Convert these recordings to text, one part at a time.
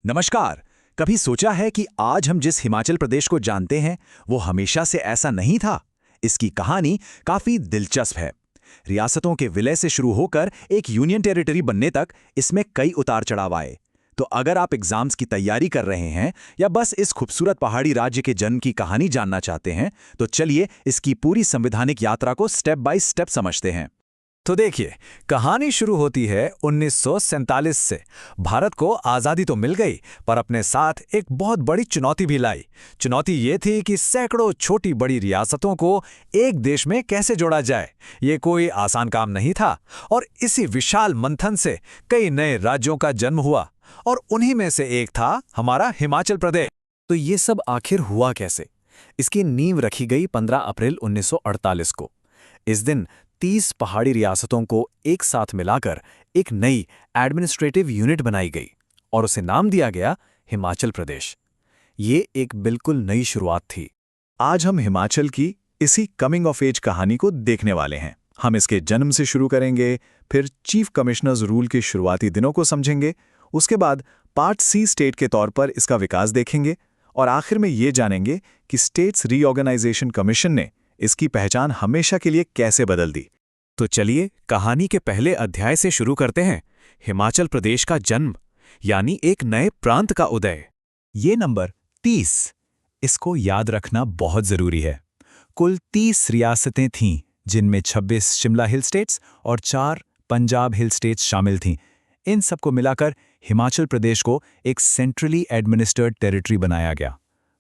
नमस्कार। कभी सोचा है कि आज हम जिस हिमाचल प्रदेश को जानते हैं वो हमेशा से ऐसा नहीं था। इसकी कहानी काफी दिलचस्प है। रियासतों के विलय से शुरू होकर एक यूनियन टेरिटरी बनने तक इसमें कई उतार चढ़ाव आए। तो अगर आप एग्जाम्स की तैयारी कर रहे हैं या बस इस खूबसूरत पहाड़ी राज्य के जन्म की कहानी जानना चाहते हैं, तो चलिए इसकी पूरी संवैधानिक यात्रा को स्टेप बाय स्टेप समझते हैं। तो देखिए, कहानी शुरू होती है 1947 से। भारत को आज़ादी तो मिल गई, पर अपने साथ एक बहुत बड़ी चुनौती भी लाई। चुनौती ये थी कि सैकड़ों छोटी बड़ी रियासतों को एक देश में कैसे जोड़ा जाए। ये कोई आसान काम नहीं था, और इसी विशाल मंथन से कई नए राज्यों का जन्म हुआ, और उन्हीं में से एक था हमारा हिमाचल प्रदेश। तो ये सब आखिर हुआ कैसे? इसकी नींव रखी गई 15 अप्रैल 1948 को। इस दिन 30 पहाड़ी रियासतों को एक साथ मिलाकर एक नई एडमिनिस्ट्रेटिव यूनिट बनाई गई और उसे नाम दिया गया हिमाचल प्रदेश। ये एक बिल्कुल नई शुरुआत थी। आज हम हिमाचल की इसी कमिंग ऑफ एज कहानी को देखने वाले हैं। हम इसके जन्म से शुरू करेंगे, फिर चीफ कमिश्नर्स रूल के शुरुआती दिनों को समझेंगे, उसके बाद पार्ट सी स्टेट के तौर पर इसका विकास देखेंगे, और आखिर में ये जानेंगे कि स्टेट्स रीऑर्गेनाइजेशन कमीशन ने इसकी पहचान हमेशा के लिए कैसे बदल दी। तो चलिए कहानी के पहले अध्याय से शुरू करते हैं। हिमाचल प्रदेश का जन्म, यानी एक नए प्रांत का उदय। ये नंबर 30, इसको याद रखना बहुत जरूरी है। कुल 30 रियासतें थीं, जिनमें 26 शिमला हिल स्टेट्स और 4 पंजाब हिल स्टेट्स शामिल थीं। इन सबको मिलाकर हिमाचल प्रदेश को एक सेंट्रली एडमिनिस्ट्रेटेड टेरिटरी बनाया गया।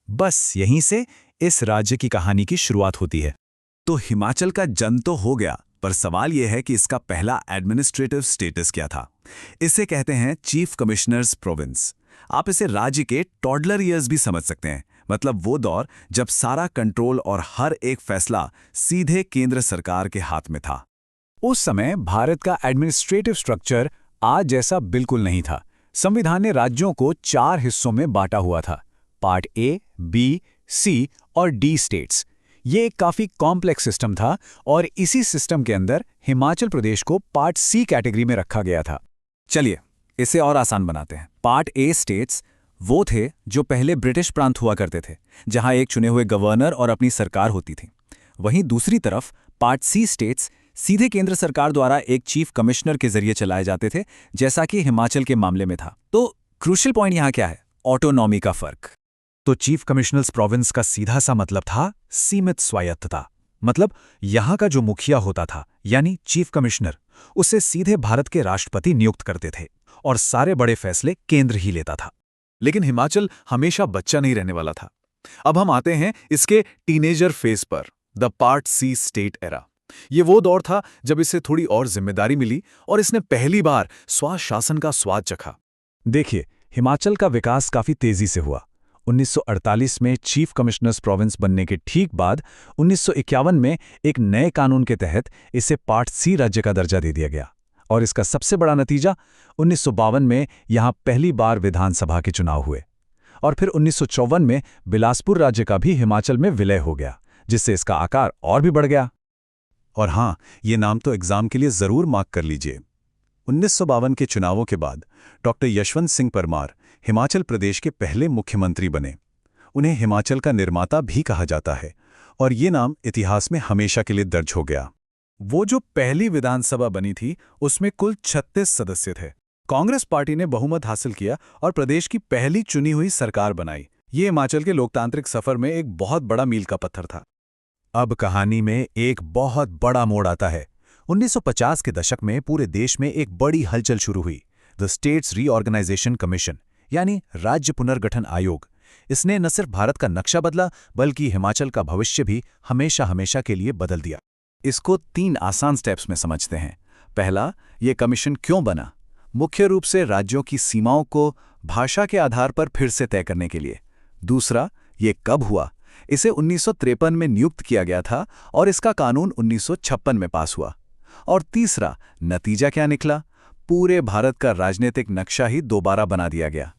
बस यहीं से इस राज्य की कहानी की शुरुआत होती है। तो हिमाचल का जन्म तो हो गया, पर सवाल यह है कि इसका पहला एडमिनिस्ट्रेटिव स्टेटस क्या था। इसे कहते हैं चीफ कमिश्नर्स प्रोविंस। आप इसे राज्य के टॉडलर ईयर्स भी समझ सकते हैं, मतलब वो दौर जब सारा कंट्रोल और हर एक फैसला सीधे केंद्र सरकार के हाथ में था। उस समय भारत का एडमिनिस्ट्रेटिव स्ट्रक्चर आज जैसा बिल्कुल नहीं था। संविधान ने राज्यों को 4 हिस्सों में बांटा हुआ था, पार्ट ए, बी, सी और डी स्टेट्स। ये एक काफी कॉम्प्लेक्स सिस्टम था, और इसी सिस्टम के अंदर हिमाचल प्रदेश को पार्ट सी कैटेगरी में रखा गया था। चलिए इसे और आसान बनाते हैं। पार्ट ए स्टेट्स वो थे जो पहले ब्रिटिश प्रांत हुआ करते थे, जहां एक चुने हुए गवर्नर और अपनी सरकार होती थी। वहीं दूसरी तरफ पार्ट सी स्टेट्स सीधे केंद्र सरकार द्वारा एक चीफ कमिश्नर के जरिए चलाए जाते थे, जैसा कि हिमाचल के मामले में था। तो क्रूशियल पॉइंट यहां क्या है? ऑटोनॉमी का फर्क। तो चीफ कमिश्नर्स प्रोविंस का सीधा सा मतलब था सीमित स्वायत्तता। मतलब यहां का जो मुखिया होता था, यानी चीफ कमिश्नर, उसे सीधे भारत के राष्ट्रपति नियुक्त करते थे, और सारे बड़े फैसले केंद्र ही लेता था। लेकिन हिमाचल हमेशा बच्चा नहीं रहने वाला था। अब हम आते हैं इसके टीनेजर फेज पर, the part C state era. ये वो दौर था जब इसे थोड़ी और जिम्मेदारी मिली और इसने पहली बार स्वशासन का स्वाद चखा। देखिए, हिमाचल का विकास काफी तेजी से हुआ। 1948 में चीफ कमिश्नर्स प्रोविंस बनने के ठीक बाद 1951 में एक नए कानून के तहत इसे पार्ट सी राज्य का दर्जा दे दिया गया। और इसका सबसे बड़ा नतीजा 1952 में यहां पहली बार विधानसभा के चुनाव हुए, और फिर 1954 में बिलासपुर राज्य का भी हिमाचल में विलय हो गया, जिससे इसका आकार और भी बढ़ गया। और हाँ, ये नाम तो एग्जाम के लिए जरूर मार्क कर लीजिए। 1952 के चुनावों के बाद डॉक्टर यशवंत सिंह परमार हिमाचल प्रदेश के पहले मुख्यमंत्री बने। उन्हें हिमाचल का निर्माता भी कहा जाता है, और ये नाम इतिहास में हमेशा के लिए दर्ज हो गया। वो जो पहली विधानसभा बनी थी, उसमें कुल 36 सदस्य थे। कांग्रेस पार्टी ने बहुमत हासिल किया और प्रदेश की पहली चुनी हुई सरकार बनाई। ये हिमाचल के लोकतांत्रिक सफर में एक बहुत बड़ा मील का पत्थर था। अब कहानी में एक बहुत बड़ा मोड़ आता है। 1950 के दशक में पूरे देश में एक बड़ी हलचल शुरू हुई, द स्टेट्स रीऑर्गेनाइजेशन कमीशन, यानी राज्य पुनर्गठन आयोग। इसने न सिर्फ भारत का नक्शा बदला, बल्कि हिमाचल का भविष्य भी हमेशा हमेशा के लिए बदल दिया। इसको 3 आसान स्टेप्स में समझते हैं। पहला, ये कमीशन क्यों बना? मुख्य रूप से राज्यों की सीमाओं को भाषा के आधार पर फिर से तय करने के लिए। दूसरा, ये कब हुआ? इसे 1953 में नियुक्त किया गया था, और इसका कानून 1956 में पास हुआ। और तीसरा, नतीजा क्या निकला? पूरे भारत का राजनीतिक नक्शा ही दोबारा बना दिया गया।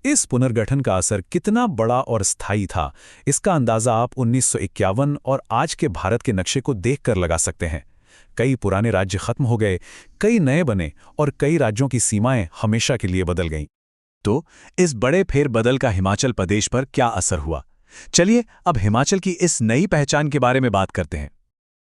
इस पुनर्गठन का असर कितना बड़ा और स्थायी था, इसका अंदाजा आप 1951 और आज के भारत के नक्शे को देखकर लगा सकते हैं। कई पुराने राज्य खत्म हो गए, कई नए बने, और कई राज्यों की सीमाएं हमेशा के लिए बदल गईं। तो इस बड़े फेरबदल का हिमाचल प्रदेश पर क्या असर हुआ? चलिए अब हिमाचल की इस नई पहचान के बारे में बात करते हैं।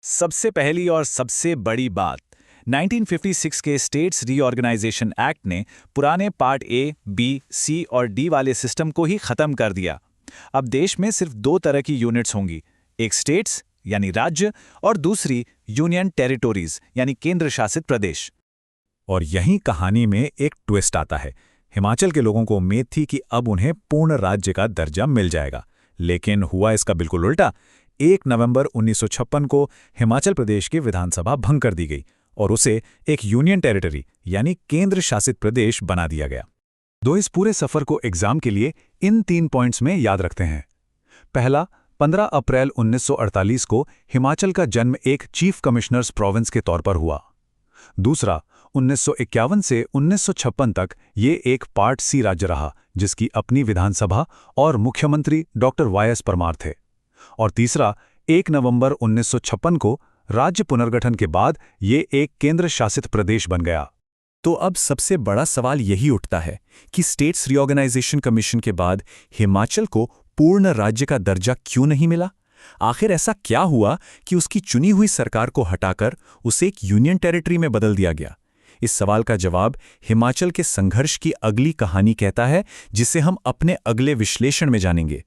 सबसे पहली और सबसे बड़ी बात, 1956 के स्टेट्स रीऑर्गेनाइजेशन एक्ट ने पुराने पार्ट ए, बी, सी और डी वाले सिस्टम को ही खत्म कर दिया। अब देश में सिर्फ दो तरह की यूनिट्स होंगी, एक स्टेट्स यानी राज्य और दूसरी यूनियन टेरिटोरीज यानी केंद्र शासित प्रदेश। और यहीं कहानी में एक ट्विस्ट आता है। हिमाचल के लोगों को उम्मीद थी कि अब उन्हें पूर्ण राज्य का दर्जा मिल जाएगा, लेकिन हुआ इसका बिल्कुल उल्टा। 1 नवंबर 1956 को हिमाचल प्रदेश की विधानसभा भंग कर दी गई और उसे एक यूनियन टेरिटरी यानी केंद्र शासित प्रदेश बना दिया गया। दो इस पूरे सफर को एग्जाम के लिए इन 3 पॉइंट्स में याद रखते हैं। पहला, 15 अप्रैल 1948 को हिमाचल का जन्म एक चीफ कमिश्नर्स प्रोविंस के तौर पर हुआ। दूसरा, 1951 से 1956 तक ये एक पार्ट सी राज्य रहा, जिसकी अपनी विधानसभा और मुख्यमंत्री डॉक्टर वाई.एस. परमार थे। और तीसरा, 1 नवंबर 1956 को राज्य पुनर्गठन के बाद ये एक केंद्र शासित प्रदेश बन गया। तो अब सबसे बड़ा सवाल यही उठता है कि स्टेट्स रीऑर्गेनाइजेशन कमीशन के बाद हिमाचल को पूर्ण राज्य का दर्जा क्यों नहीं मिला? आखिर ऐसा क्या हुआ कि उसकी चुनी हुई सरकार को हटाकर उसे एक यूनियन टेरिटरी में बदल दिया गया? इस सवाल का जवाब हिमाचल के संघर्ष की अगली कहानी कहता है, जिसे हम अपने अगले विश्लेषण में जानेंगे।